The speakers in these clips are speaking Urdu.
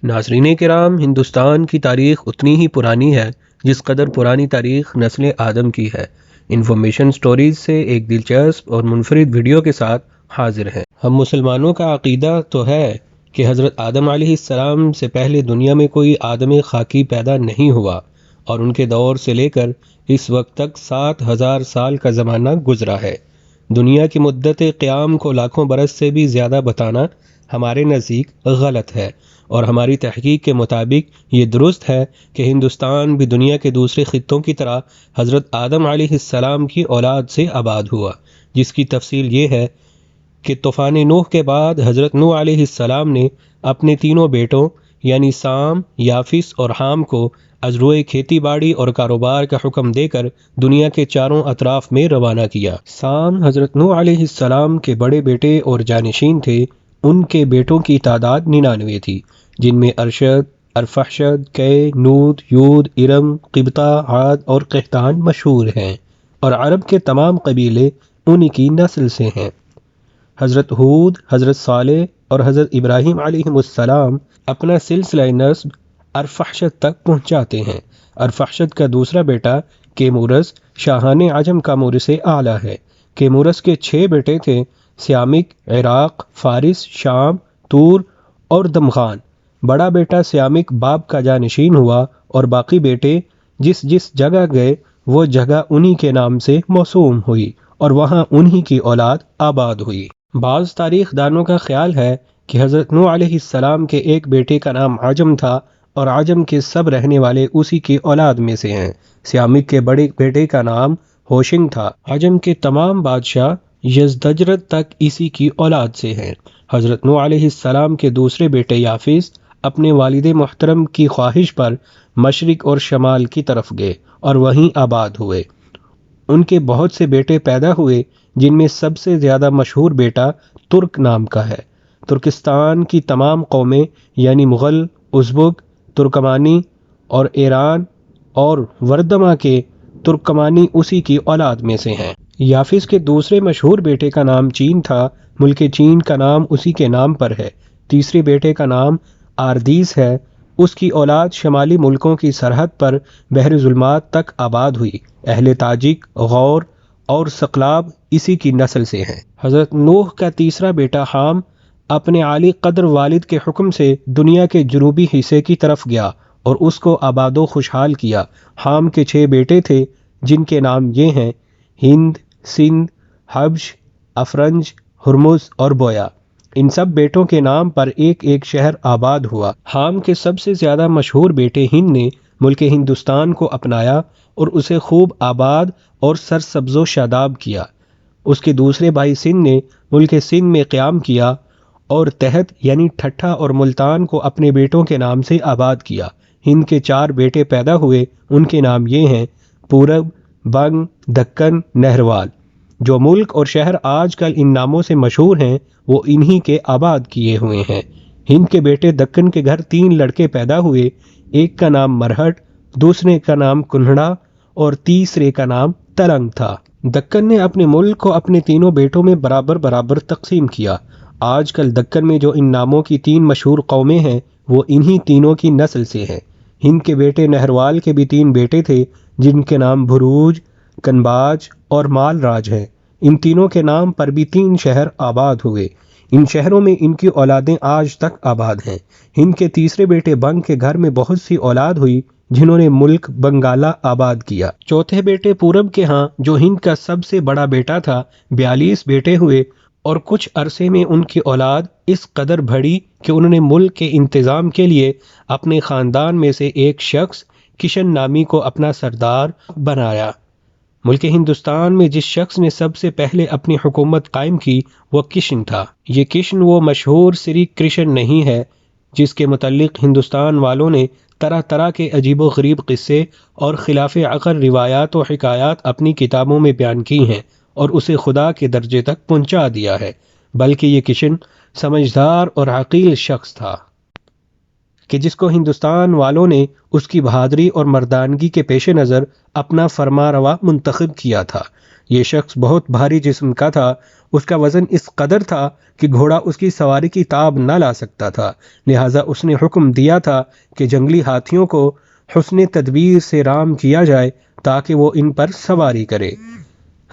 ناظرین کرام، ہندوستان کی تاریخ اتنی ہی پرانی ہے جس قدر پرانی تاریخ نسل آدم کی ہے۔ انفارمیشن سٹوریز سے ایک دلچسپ اور منفرد ویڈیو کے ساتھ حاضر ہیں۔ ہم مسلمانوں کا عقیدہ تو ہے کہ حضرت آدم علیہ السلام سے پہلے دنیا میں کوئی آدم خاکی پیدا نہیں ہوا، اور ان کے دور سے لے کر اس وقت تک 7000 سال کا زمانہ گزرا ہے۔ دنیا کی مدت قیام کو لاکھوں برس سے بھی زیادہ بتانا ہمارے نزدیک غلط ہے، اور ہماری تحقیق کے مطابق یہ درست ہے کہ ہندوستان بھی دنیا کے دوسرے خطوں کی طرح حضرت آدم علیہ السلام کی اولاد سے آباد ہوا، جس کی تفصیل یہ ہے کہ طوفان نوح کے بعد حضرت نوح علیہ السلام نے اپنے تینوں بیٹوں یعنی سام، یافس اور حام کو ازروئے کھیتی باڑی اور کاروبار کا حکم دے کر دنیا کے چاروں اطراف میں روانہ کیا۔ سام حضرت نوح علیہ السلام کے بڑے بیٹے اور جانشین تھے۔ ان کے بیٹوں کی تعداد 99 تھی، جن میں ارشد، ارفحشد، کے، نود، یود، ارم، قبطہ، عاد اور قحطان مشہور ہیں، اور عرب کے تمام قبیلے انہی کی نسل سے ہیں۔ حضرت ہود، حضرت صالح اور حضرت ابراہیم علیہ السلام اپنا سلسلہ نسب ارفحشد تک پہنچاتے ہیں۔ ارفحشد کا دوسرا بیٹا کیمورس شاہان عجم کا مورث اعلیٰ ہے۔ کیمورس کے 6 بیٹے تھے: سیامک، عراق، فارس، شام، تور اور دمغان۔ بڑا بیٹا سیامک باب کا جانشین ہوا، اور باقی بیٹے جس جس جگہ گئے وہ جگہ انہی کے نام سے موسوم ہوئی، اور وہاں انہی کی اولاد آباد ہوئی۔ بعض تاریخ دانوں کا خیال ہے کہ حضرت نوح علیہ السلام کے ایک بیٹے کا نام عجم تھا، اور عجم کے سب رہنے والے اسی کی اولاد میں سے ہیں۔ سیامک کے بڑے بیٹے کا نام ہوشنگ تھا۔ عجم کے تمام بادشاہ یزدجرد تک اسی کی اولاد سے ہیں۔ حضرت نوح علیہ السلام کے دوسرے بیٹے یافس اپنے والد محترم کی خواہش پر مشرق اور شمال کی طرف گئے اور وہیں آباد ہوئے۔ ان کے بہت سے بیٹے پیدا ہوئے، جن میں سب سے زیادہ مشہور بیٹا ترک نام کا ہے۔ ترکستان کی تمام قومیں یعنی مغل، ازبک، ترکمانی اور ایران اور وردما کے ترکمانی اسی کی اولاد میں سے ہیں۔ یافس کے دوسرے مشہور بیٹے کا نام چین تھا۔ ملک چین کا نام اسی کے نام پر ہے۔ تیسرے بیٹے کا نام آردیس ہے۔ اس کی اولاد شمالی ملکوں کی سرحد پر بحر ظلمات تک آباد ہوئی۔ اہل تاجک، غور اور سقلاب اسی کی نسل سے ہیں۔ حضرت نوح کا تیسرا بیٹا حام اپنے عالی قدر والد کے حکم سے دنیا کے جنوبی حصے کی طرف گیا اور اس کو آباد و خوشحال کیا۔ حام کے 6 بیٹے تھے، جن کے نام یہ ہیں: ہند، سندھ، حبش، افرنج، ہرمز اور بویا۔ ان سب بیٹوں کے نام پر ایک ایک شہر آباد ہوا۔ حام کے سب سے زیادہ مشہور بیٹے ہند نے ملک ہندوستان کو اپنایا اور اسے خوب آباد اور سرسبز و شاداب کیا۔ اس کے دوسرے بھائی سندھ نے ملک سندھ میں قیام کیا اور تحت یعنی ٹھٹھا اور ملتان کو اپنے بیٹوں کے نام سے آباد کیا۔ ہند کے 4 بیٹے پیدا ہوئے، ان کے نام یہ ہیں: پورب، بنگ، دکن، نہروال۔ جو ملک اور شہر آج کل ان ناموں سے مشہور ہیں وہ انہی کے آباد کیے ہوئے ہیں۔ ہند کے بیٹے دکن کے گھر 3 لڑکے پیدا ہوئے، ایک کا نام مرہٹ، دوسرے کا نام کنہڑا اور تیسرے کا نام ترنگ تھا۔ دکن نے اپنے ملک کو اپنے تینوں بیٹوں میں برابر برابر تقسیم کیا۔ آج کل دکن میں جو ان ناموں کی 3 مشہور قومیں ہیں وہ انہی تینوں کی نسل سے ہیں۔ ہند کے بیٹے نہروال کے بھی 3 بیٹے تھے، جن کے نام بھروج، کنباج اور مال راج ہیں۔ ان تینوں کے نام پر بھی 3 شہر آباد ہوئے۔ ان شہروں میں ان کی اولادیں آج تک آباد ہیں۔ ہند کے تیسرے بیٹے بنگ کے گھر میں بہت سی اولاد ہوئی، جنہوں نے ملک بنگالہ آباد کیا۔ چوتھے بیٹے پورب کے ہاں، جو ہند کا سب سے بڑا بیٹا تھا، 42 بیٹے ہوئے، اور کچھ عرصے میں ان کی اولاد اس قدر بڑھی کہ انہوں نے ملک کے انتظام کے لیے اپنے خاندان میں سے ایک شخص کشن نامی کو اپنا سردار بنایا۔ ملک ہندوستان میں جس شخص نے سب سے پہلے اپنی حکومت قائم کی وہ کشن تھا۔ یہ کشن وہ مشہور سری کرشن نہیں ہے جس کے متعلق ہندوستان والوں نے طرح طرح کے عجیب و غریب قصے اور خلاف عقل روایات و حکایات اپنی کتابوں میں بیان کی ہیں اور اسے خدا کے درجے تک پہنچا دیا ہے، بلکہ یہ کشن سمجھدار اور عقیل شخص تھا۔ کہ جس کو ہندوستان والوں نے اس کی بہادری اور مردانگی کے پیش نظر اپنا فرما روا منتخب کیا تھا۔ یہ شخص بہت بھاری جسم کا تھا، اس کا وزن اس قدر تھا کہ گھوڑا اس کی سواری کی تاب نہ لا سکتا تھا، لہٰذا اس نے حکم دیا تھا کہ جنگلی ہاتھیوں کو حسن تدبیر سے رام کیا جائے تاکہ وہ ان پر سواری کرے۔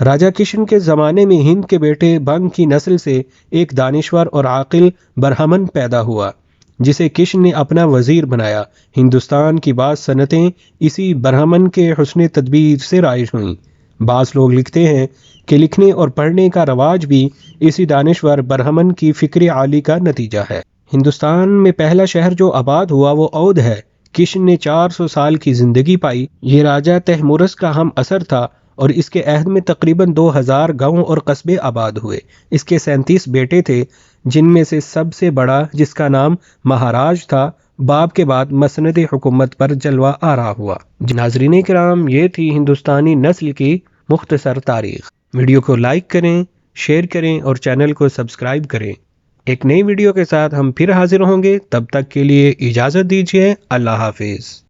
راجہ کشن کے زمانے میں ہند کے بیٹے بنگ کی نسل سے ایک دانشور اور عاقل برہمن پیدا ہوا جسے کشن نے اپنا وزیر بنایا۔ ہندوستان کی بعض صنعتیں اسی برہمن کے حسن تدبیر سے رائج ہوئیں۔ بعض لوگ لکھتے ہیں کہ لکھنے اور پڑھنے کا رواج بھی اسی دانشور برہمن کی فکر عالی کا نتیجہ ہے۔ ہندوستان میں پہلا شہر جو آباد ہوا وہ اودھ ہے۔ کشن نے 400 سال کی زندگی پائی۔ یہ راجہ تہمورس کا ہم اثر تھا اور اس کے عہد میں تقریباً 2000 گاؤں اور قصبے آباد ہوئے۔ اس کے 37 بیٹے تھے، جن میں سے سب سے بڑا، جس کا نام مہاراج تھا، باپ کے بعد مسند حکومت پر جلوہ آرا ہوا۔ ناظرین کرام، یہ تھی ہندوستانی نسل کی مختصر تاریخ۔ ویڈیو کو لائک کریں، شیئر کریں اور چینل کو سبسکرائب کریں۔ ایک نئی ویڈیو کے ساتھ ہم پھر حاضر ہوں گے، تب تک کے لیے اجازت دیجیے۔ اللہ حافظ۔